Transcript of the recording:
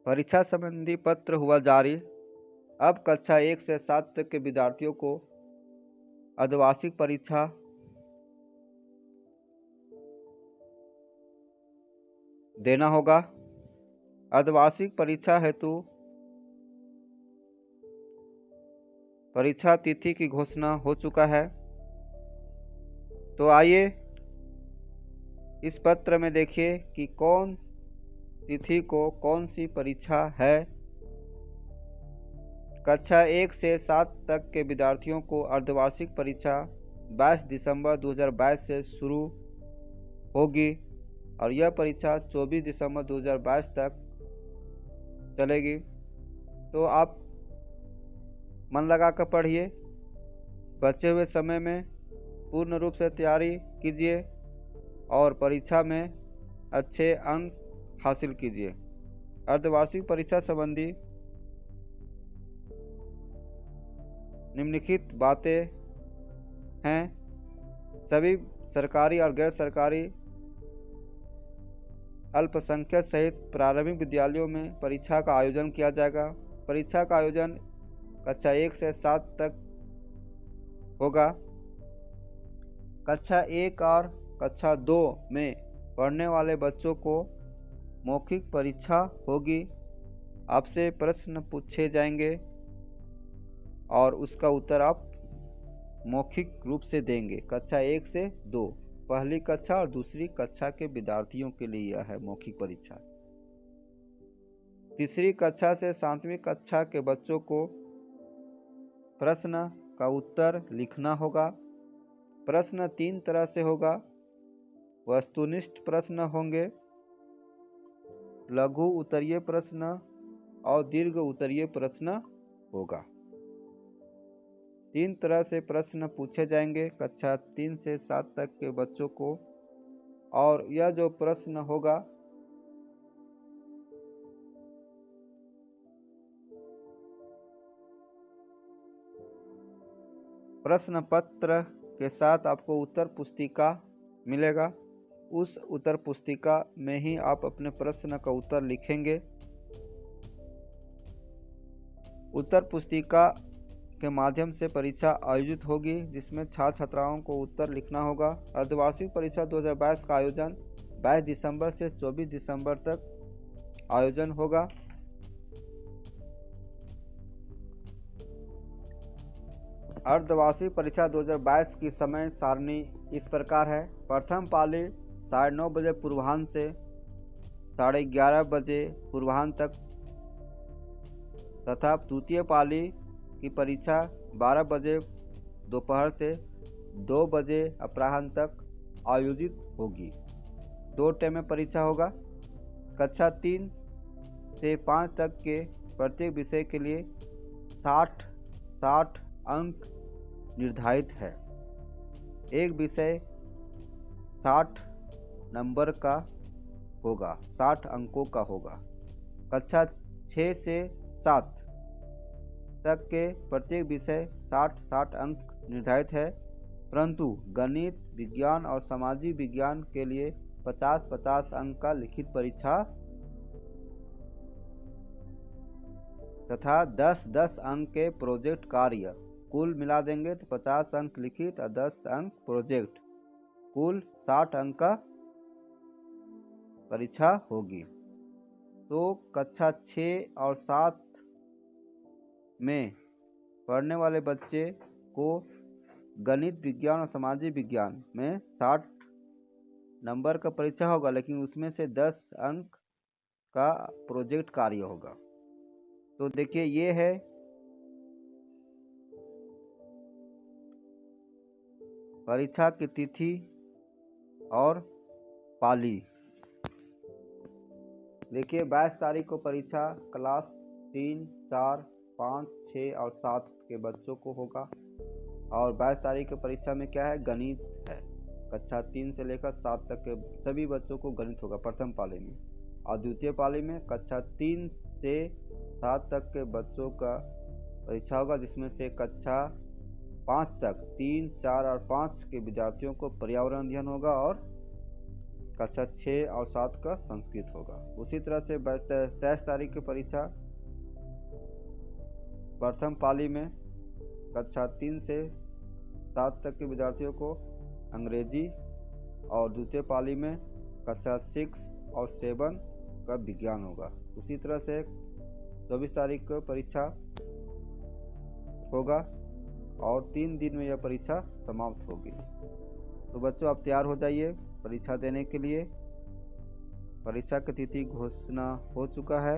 परीक्षा संबंधी पत्र हुआ जारी। अब कक्षा 1 से 7 तक के विद्यार्थियों को अर्धवार्षिक परीक्षा देना होगा। अर्धवार्षिक परीक्षा हेतु परीक्षा तिथि की घोषणा हो चुका है। तो आइए इस पत्र में देखिए कि कौन तिथि को कौन सी परीक्षा है। कक्षा 1 से 7 तक के विद्यार्थियों को अर्धवार्षिक परीक्षा 22 दिसंबर 2022 से शुरू होगी और यह परीक्षा 24 दिसंबर 2022 तक चलेगी। तो आप मन लगाकर पढ़िए, बचे हुए समय में पूर्ण रूप से तैयारी कीजिए और परीक्षा में अच्छे अंक हासिल कीजिए। अर्धवार्षिक परीक्षा संबंधी निम्नलिखित बातें हैं। सभी सरकारी और गैर सरकारी अल्पसंख्यक सहित प्रारंभिक विद्यालयों में परीक्षा का आयोजन किया जाएगा। परीक्षा का आयोजन कक्षा 1 से 7 तक होगा। कक्षा 1 और कक्षा 2 में पढ़ने वाले बच्चों को मौखिक परीक्षा होगी। आपसे प्रश्न पूछे जाएंगे और उसका उत्तर आप मौखिक रूप से देंगे। कक्षा 1 से 2 पहली कक्षा और दूसरी कक्षा के विद्यार्थियों के लिए यह है मौखिक परीक्षा। तीसरी कक्षा से 7वीं कक्षा के बच्चों को प्रश्न का उत्तर लिखना होगा। प्रश्न 3 तरह से होगा। वस्तुनिष्ठ प्रश्न होंगे, लघु उत्तरीय प्रश्न और दीर्घ उत्तरीय प्रश्न होगा। 3 तरह से प्रश्न पूछे जाएंगे कक्षा 3 से 7 तक के बच्चों को। और यह जो प्रश्न होगा प्रश्न पत्र के साथ आपको उत्तर पुस्तिका मिलेगा। उस उत्तर पुस्तिका में ही आप अपने प्रश्न का उत्तर लिखेंगे। उत्तर पुस्तिका के माध्यम से परीक्षा आयोजित होगी जिसमें छात्र छात्राओं को उत्तर लिखना होगा। अर्धवार्षिक परीक्षा 2022 का आयोजन 22 दिसंबर से 24 दिसंबर तक आयोजन होगा। अर्धवार्षिक परीक्षा 2022 की समय सारणी इस प्रकार है। प्रथम पाली 9:30 बजे पूर्वाह्न से 11:30 बजे पूर्वाह्न तक तथा द्वितीय पाली की परीक्षा 12 बजे दोपहर से 2 बजे अपराह्न तक आयोजित होगी। 2 टाइम में परीक्षा होगा। कक्षा 3 से 5 तक के प्रत्येक विषय के लिए 60 अंक निर्धारित है। एक विषय 60 नंबर का होगा, 60 अंकों का होगा। कक्षा 6 से 7 तक के प्रत्येक विषय 60 अंक निर्धारित है, परंतु गणित, विज्ञान और सामाजिक विज्ञान के लिए 50 अंक का लिखित परीक्षा तथा 10 अंक के प्रोजेक्ट कार्य। कुल मिला देंगे तो 50 अंक लिखित और 10 अंक प्रोजेक्ट, कुल 60 अंक का परीक्षा होगी। तो कक्षा 6 और 7 में पढ़ने वाले बच्चे को गणित, विज्ञान और सामाजिक विज्ञान में 60 नंबर का परीक्षा होगा, लेकिन उसमें से 10 अंक का प्रोजेक्ट कार्य होगा। तो देखिए ये है परीक्षा की तिथि और पाली। देखिए 22 तारीख को परीक्षा क्लास 3, 4, 5, 6 और 7 के बच्चों को होगा। और 22 तारीख की परीक्षा में क्या है, गणित है। कक्षा 3 से लेकर 7 तक के सभी बच्चों को गणित होगा प्रथम पाली में। और द्वितीय पाली में कक्षा 3 से 7 तक के बच्चों का परीक्षा होगा, जिसमें से कक्षा 5 तक 3, 4 और 5 के विद्यार्थियों को पर्यावरण अध्ययन होगा और कक्षा 6 और 7 का संस्कृत होगा। उसी तरह से 23 तारीख की परीक्षा प्रथम पाली में कक्षा 3 से 7 तक के विद्यार्थियों को अंग्रेजी और द्वितीय पाली में कक्षा 6 और 7 का विज्ञान होगा। उसी तरह से 24 तारीख को परीक्षा होगा और 3 दिन में यह परीक्षा समाप्त होगी। तो बच्चों आप तैयार हो जाइए परीक्षा देने के लिए। परीक्षा की तिथि घोषणा हो चुका है।